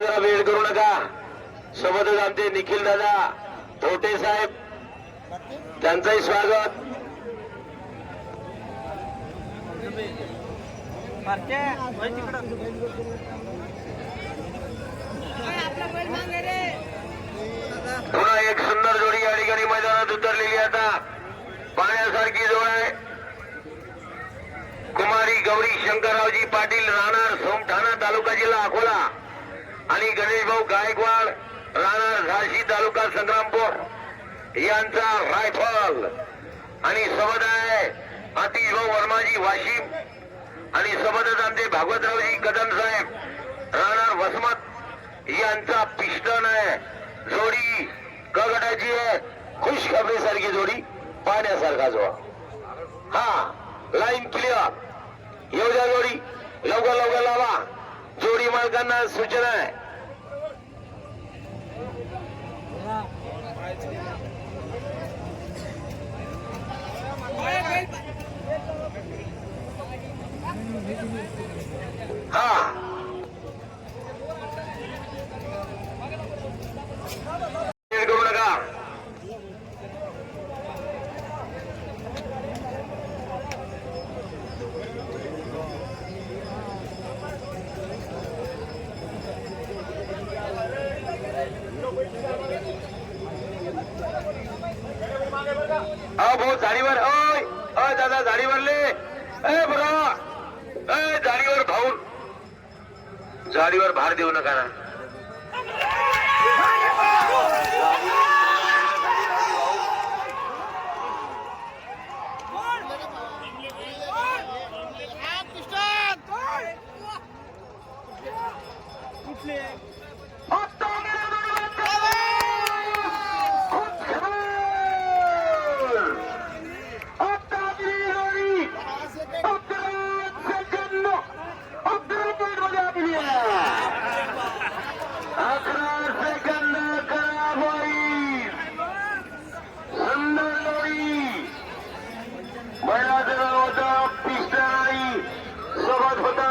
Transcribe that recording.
जरा वेळ करू नका. सोबतच आमचे निखिल दादा थोटे साहेब त्यांचंही स्वागत. पुन्हा एक सुंदर जोडी या ठिकाणी मैदानात उतरलेली. आता पाहण्यासारखी जोड आहे. कुमारी गौरी शंकररावजी पाटील राहणार सोमठाणा तालुका जिल्हा अकोला आणि गणेश भाऊ गायकवाड राहणार झाशी तालुका संग्रामपूर यांचा रायफल. आणि सोबत आहे आतिश भाऊ वर्माजी वाशिम आणि सोबतच आमचे भागवतरावजी कदम साहेब राहणार वसमत यांचा पिस्टन आहे. जोडी क गटाची आहे. खुश खबरीसारखी जोडी पाहण्यासारखा जो. हा लाईन क्लिअर. येऊ द्या जोडी. लवकर लवकर लावा. जोडी मालकांना सूचना आहे. हा करू नका. भाऊ झाडीवर. ओय दादा झाडीवरले. बरोबर झाडीवर भाऊ. झाडीवर भार देऊ नका ना. सोबत होता